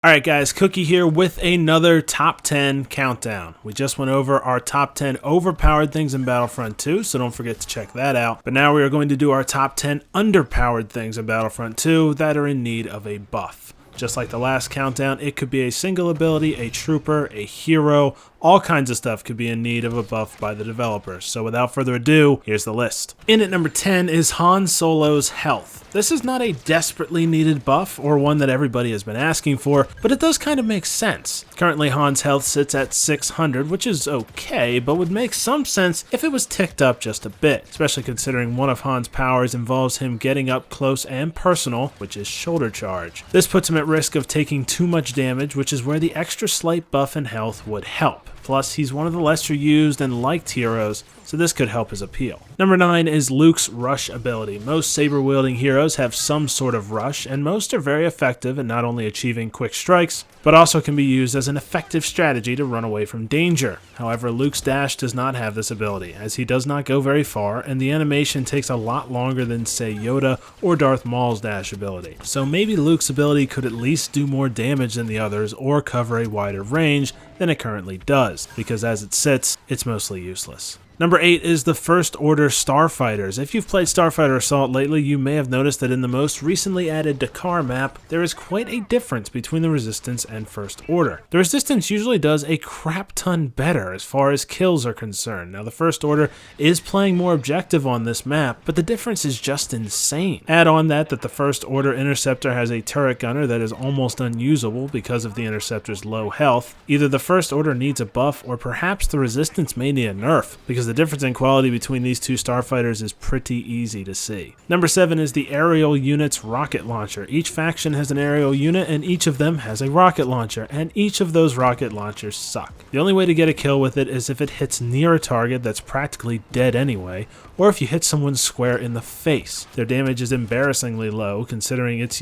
Alright guys, Cookie here with another top 10 countdown. We just went over our top 10 overpowered things in Battlefront 2, so don't forget to check that out. But now we are going to do our top 10 underpowered things in Battlefront 2 that are in need of a buff. Just like the last countdown, it could be a single ability, a trooper, a hero, all kinds of stuff could be in need of a buff by the developers. So without further ado, here's the list. In at number 10 is Han Solo's health. This is not a desperately needed buff or one that everybody has been asking for, but it does kind of make sense. Currently Han's health sits at 600, which is okay, but would make some sense if it was ticked up just a bit, especially considering one of Han's powers involves him getting up close and personal, which is shoulder charge. This puts him at risk of taking too much damage, which is where the extra slight buff in health would help. Plus, he's one of the lesser used and liked heroes, so this could help his appeal. Number 9 is Luke's rush ability. Most saber-wielding heroes have some sort of rush, and most are very effective at not only achieving quick strikes, but also can be used as an effective strategy to run away from danger. However, Luke's dash does not have this ability, as he does not go very far, and the animation takes a lot longer than, say, Yoda or Darth Maul's dash ability. So maybe Luke's ability could at least do more damage than the others or cover a wider range than it currently does, because as it sits, it's mostly useless. Number 8 is the First Order Starfighters. If you've played Starfighter Assault lately, you may have noticed that in the most recently added Dakar map, there is quite a difference between the Resistance and First Order. The Resistance usually does a crap ton better as far as kills are concerned. Now the First Order is playing more objective on this map, but the difference is just insane. Add on that the First Order Interceptor has a turret gunner that is almost unusable because of the Interceptor's low health. Either the First Order needs a buff, or perhaps the Resistance may need a nerf, because the difference in quality between these two starfighters is pretty easy to see. Number 7 is the aerial unit's rocket launcher. Each faction has an aerial unit, and each of them has a rocket launcher, and each of those rocket launchers suck. The only way to get a kill with it is if it hits near a target that's practically dead anyway, or if you hit someone square in the face. Their damage is embarrassingly low, considering it's,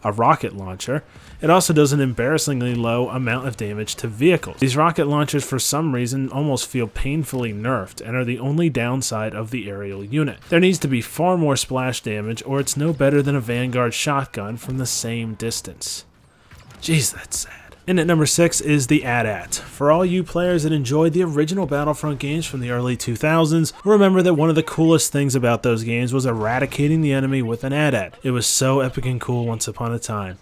a rocket launcher. It also does an embarrassingly low amount of damage to vehicles. These rocket launchers for some reason almost feel painfully nerfed and are the only downside of the aerial unit. There needs to be far more splash damage, or it's no better than a Vanguard shotgun from the same distance. Jeez, that's sad. In at number 6 is the AT-AT. For all you players that enjoyed the original Battlefront games from the early 2000s, remember that one of the coolest things about those games was eradicating the enemy with an AT-AT. It was so epic and cool once upon a time.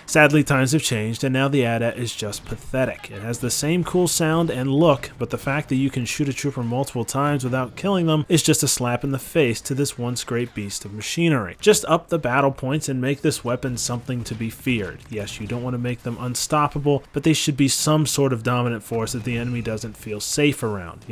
Sadly, times have changed, and now the AT-AT is just pathetic. It has the same cool sound and look, but the fact that you can shoot a trooper multiple times without killing them is just a slap in the face to this once great beast of machinery. Just up the battle points and make this weapon something to be feared. Yes, you don't want to make them unstoppable, but they should be some sort of dominant force that the enemy doesn't feel safe around,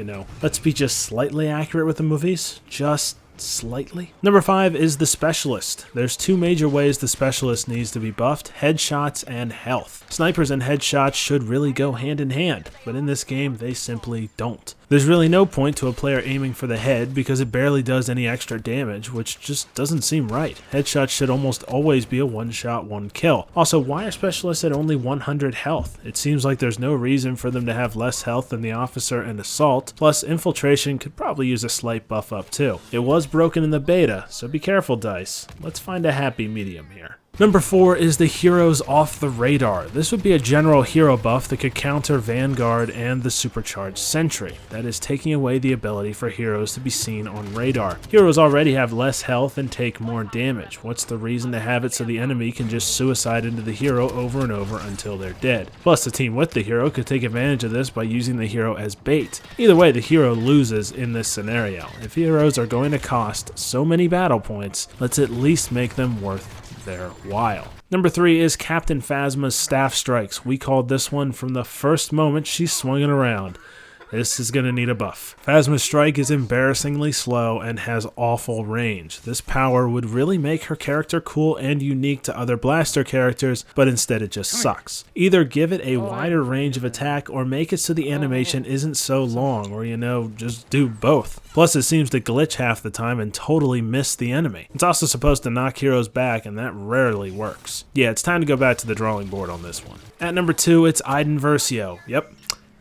Let's be just slightly accurate with the movies. Just slightly. Number 5 is the Specialist. There's two major ways the Specialist needs to be buffed: headshots and health. Snipers and headshots should really go hand in hand, but in this game they simply don't. There's really no point to a player aiming for the head because it barely does any extra damage, which just doesn't seem right. Headshots should almost always be a one-shot, one-kill. Also, why are Specialists at only 100 health? It seems like there's no reason for them to have less health than the Officer and Assault, plus Infiltration could probably use a slight buff up too. It was broken in the beta, so be careful, DICE. Let's find a happy medium here. Number 4 is the Heroes Off the Radar. This would be a general hero buff that could counter Vanguard and the Supercharged Sentry. That is taking away the ability for heroes to be seen on radar. Heroes already have less health and take more damage. What's the reason to have it so the enemy can just suicide into the hero over and over until they're dead? Plus, the team with the hero could take advantage of this by using the hero as bait. Either way, the hero loses in this scenario. If heroes are going to cost so many battle points, let's at least make them worth their while. Number 3 is Captain Phasma's Staff Strikes. We called this one from the first moment she swung it around. This is going to need a buff. Phasma's strike is embarrassingly slow and has awful range. This power would really make her character cool and unique to other blaster characters, but instead it just sucks. Either give it a wider range of attack or make it so the animation isn't so long, or just do both. Plus it seems to glitch half the time and totally miss the enemy. It's also supposed to knock heroes back, and that rarely works. Yeah, it's time to go back to the drawing board on this one. At number 2, it's Iden Versio. Yep.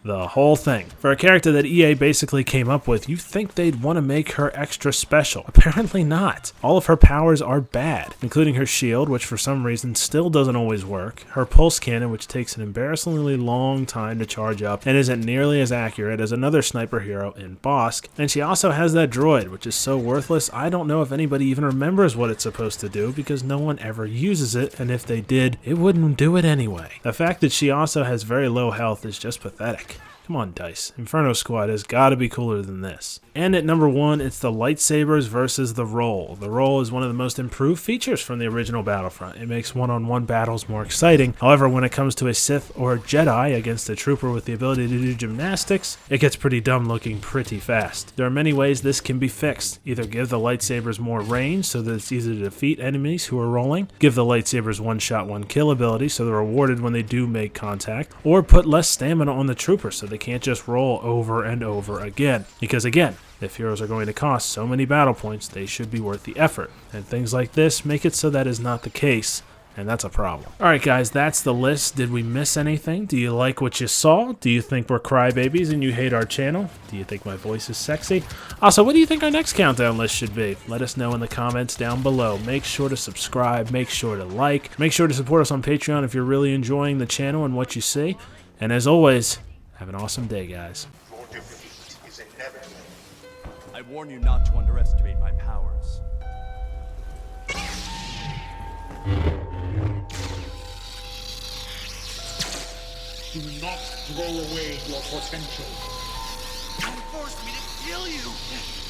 The whole thing. For a character that EA basically came up with, you think they'd want to make her extra special. Apparently not. All of her powers are bad, including her shield, which for some reason still doesn't always work, her pulse cannon, which takes an embarrassingly long time to charge up and isn't nearly as accurate as another sniper hero in Bosk, and she also has that droid, which is so worthless I don't know if anybody even remembers what it's supposed to do because no one ever uses it, and if they did, it wouldn't do it anyway. The fact that she also has very low health is just pathetic. Come on, DICE. Inferno Squad has got to be cooler than this. And at number 1, it's the lightsabers versus the roll. The roll is one of the most improved features from the original Battlefront. It makes one-on-one battles more exciting. However, when it comes to a Sith or a Jedi against a trooper with the ability to do gymnastics, it gets pretty dumb looking pretty fast. There are many ways this can be fixed. Either give the lightsabers more range so that it's easy to defeat enemies who are rolling, give the lightsabers one-shot, one-kill ability so they're rewarded when they do make contact, or put less stamina on the trooper so they can't just roll over and over again. Because again, if heroes are going to cost so many battle points, they should be worth the effort. And things like this make it so that is not the case, and that's a problem. Alright guys, that's the list. Did we miss anything? Do you like what you saw? Do you think we're crybabies and you hate our channel? Do you think my voice is sexy? Also, what do you think our next countdown list should be? Let us know in the comments down below. Make sure to subscribe, make sure to like, make sure to support us on Patreon if you're really enjoying the channel and what you see. And as always, have an awesome day, guys. Your defeat is inevitable. I warn you not to underestimate my powers. Do not throw away your potential. Don't force me to kill you!